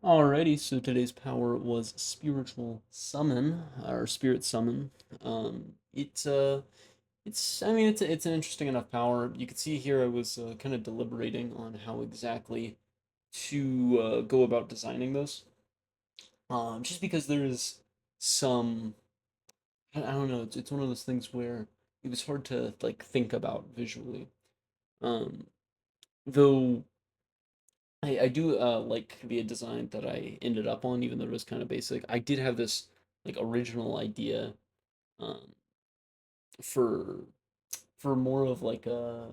Alrighty, so today's power was spiritual summon or spirit summon. It's I mean it's an interesting enough power. You can see here I was kind of deliberating on how exactly to go about designing this. Just because there's some I don't know. It's one of those things where it was hard to like think about visually. Um, though I do like the design that I ended up on, even though it was kind of basic. I did have this like original idea um, for for more of like a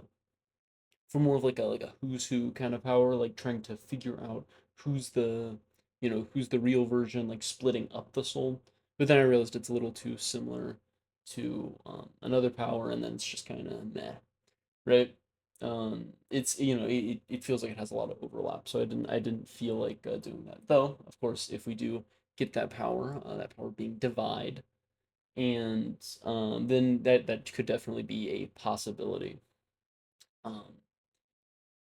for more of like a who's who kind of power, like trying to figure out who's the who's the real version, like splitting up the soul. But then I realized it's a little too similar to another power, and then it's just kind of meh, right? It's it feels like it has a lot of overlap, so I didn't feel like doing that. Though, of course, if we do get that power being divide, and then that could definitely be a possibility. Um,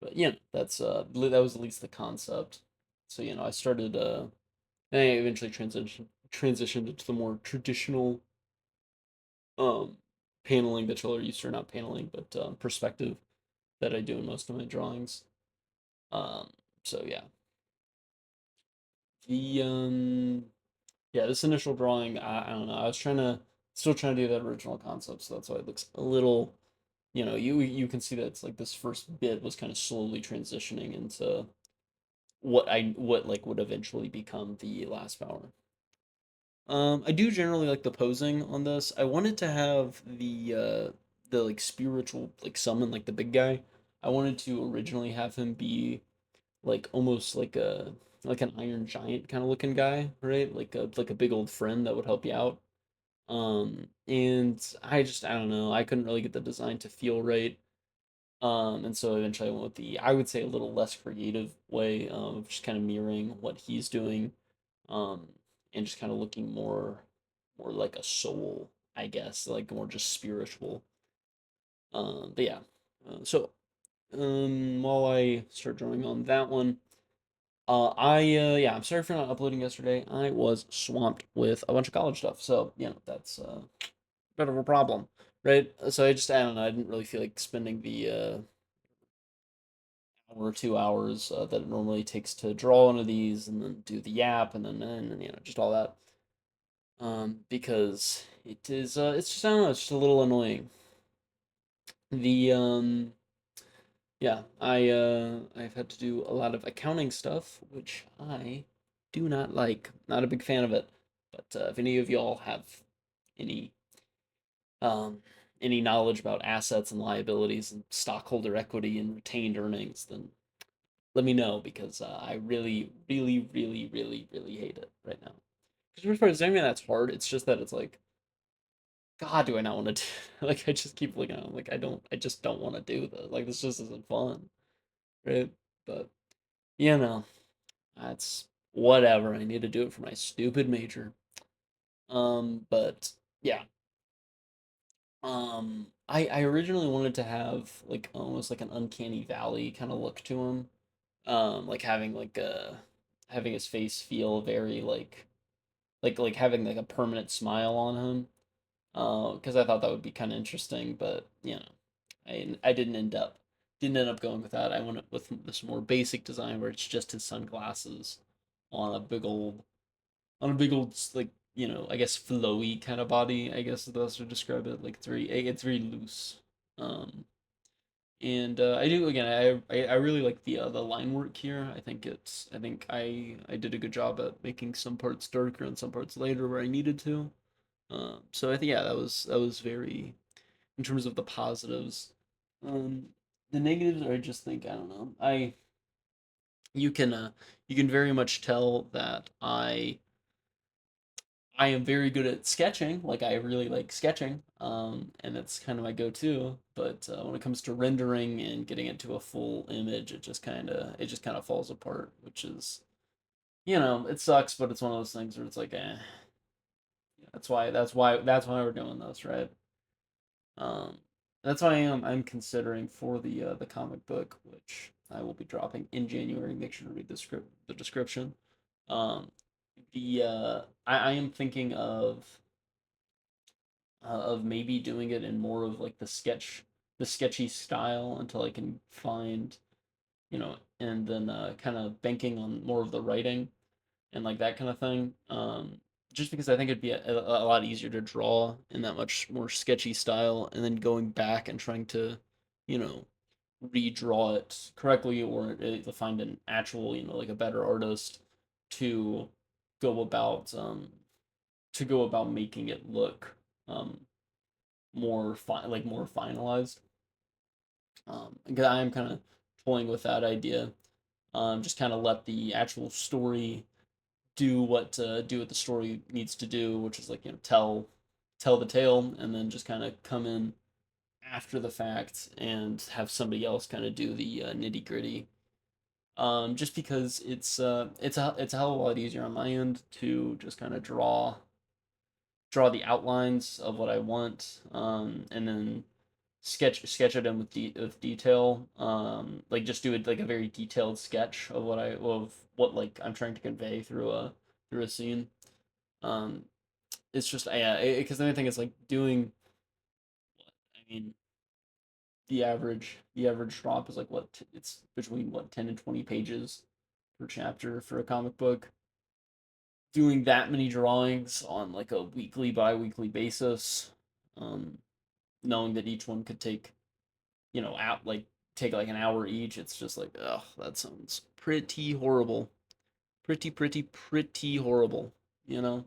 but yeah, that was at least the concept. So I started and I eventually transitioned into the more traditional um paneling that y'all are used to, or not paneling, but perspective that I do in most of my drawings. Um, so yeah, the yeah, this initial drawing, I don't know. I was still trying to do that original concept, so that's why it looks a little, you can see that it's like this first bit was kind of slowly transitioning into what like would eventually become the last power. I do generally like the posing on this. I wanted to have the like spiritual like summon like the big guy. I wanted to originally have him be like almost like an Iron Giant kind of looking guy, right? Like a big old friend that would help you out. And I don't know, I couldn't really get the design to feel right. And so eventually I went with the, I would say, a little less creative way of just kind of mirroring what he's doing, um, and just kind of looking more like a soul, I guess, like more just spiritual. But yeah, while I start drawing on that one, I'm sorry for not uploading yesterday. I was swamped with a bunch of college stuff, so that's a bit of a problem, right? So I don't know. I didn't really feel like spending the hour or 2 hours that it normally takes to draw one of these, and then do the yap, and just all that. Because it's just I don't know. It's just a little annoying. The Yeah, I've had to do a lot of accounting stuff, which I do not like. Not a big fan of it. But if any of y'all have any um any knowledge about assets and liabilities and stockholder equity and retained earnings, then let me know, because I really, really, really, really, really hate it right now. Because the first part is anything that's hard. It's just that it's like, God, do I not want to do? Like, I just keep looking at it, like, I just don't want to do this. Like, this just isn't fun, right? But that's whatever. I need to do it for my stupid major. But yeah. I originally wanted to have like almost like an uncanny valley kind of look to him. Like having his face feel very like having like a permanent smile on him. Because I thought that would be kind of interesting, but I didn't end up going with that. I went with this more basic design where it's just his sunglasses on a big old like I guess flowy kind of body. I guess is the best to describe it. Like it's very loose. Um, and I do again. I really like the line work here. I think I did a good job at making some parts darker and some parts lighter where I needed to. So I think yeah, that was very in terms of the positives. Um, the negatives are I just think I don't know. You can uh you can very much tell that I am very good at sketching. Like I really like sketching, and that's kind of my go-to. But when it comes to rendering and getting it to a full image, it just kind of falls apart, which is it sucks, but it's one of those things where it's like, that's why we're doing this, right? Um, that's why I'm considering for the comic book, which I will be dropping in January. Make sure to read the description. Um, I am thinking of maybe doing it in more of like the sketchy style until I can find, and then kind of banking on more of the writing and like that kind of thing. Just because I think it'd be a lot easier to draw in that much more sketchy style, and then going back and trying to, you know, redraw it correctly, or to find an actual, like a better artist to go about making it look um more finalized. Because I am kind of toying with that idea. Just kind of let the actual story do what the story needs to do, which is like, tell the tale, and then just kind of come in after the fact and have somebody else kind of do the nitty gritty. Just because it's a hell of a lot easier on my end to just kind of draw the outlines of what I want, and then sketch it in with detail. Like just do it like a very detailed sketch of what like I'm trying to convey through a scene. Um, it's just, yeah, because the only thing is like doing. I mean, the average drop is like it's between 10 and 20 pages per chapter for a comic book. Doing that many drawings on like a weekly, bi-weekly basis, um, knowing that each one could take, out like take like an hour each, it's just like, oh, that sounds pretty horrible. Pretty horrible, you know?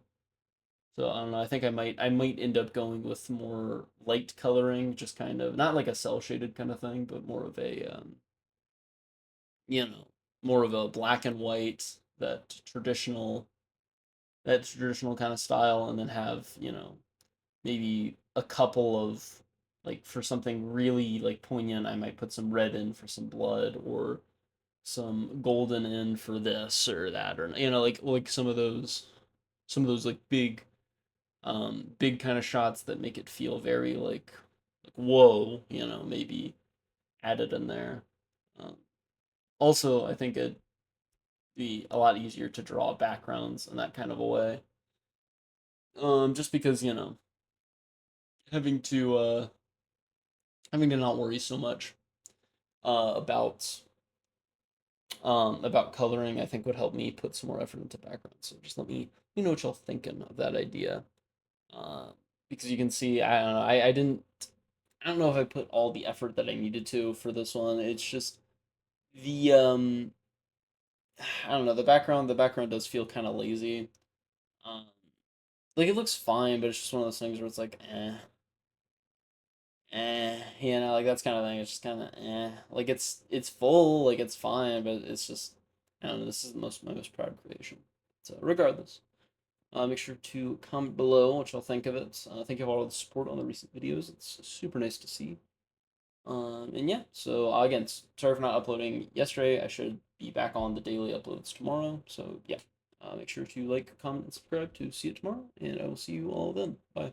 So I don't know. I think I might end up going with more light coloring, just kind of not like a cell shaded kind of thing, but you know, more of a black and white, that traditional kind of style, and then have, maybe a couple of, like, for something really like poignant, I might put some red in for some blood, or some golden in for this or that, or like some of those like big kind of shots that make it feel very like whoa, maybe added in there. Um, Also, I think it'd be a lot easier to draw backgrounds in that kind of a way. Just because, having to uh having to not worry so much uh about about coloring, I think would help me put some more effort into background. So just let me know what y'all thinking of that idea. Uh, because you can see, I don't know, I don't know if I put all the effort that I needed to for this one. It's just the I don't know, the background does feel kind of lazy. Um, like it looks fine, but it's just one of those things where it's like, like that's kind of thing. It's just kind of like it's full, like it's fine, but it's just, I don't know. This is my most proud creation. So regardless, make sure to comment below what y'all think of it. Thank you for all the support on the recent videos. It's super nice to see. And yeah, so again, sorry for not uploading yesterday. I should be back on the daily uploads tomorrow. So yeah, make sure to like, comment, and subscribe to see it tomorrow, and I will see you all then. Bye.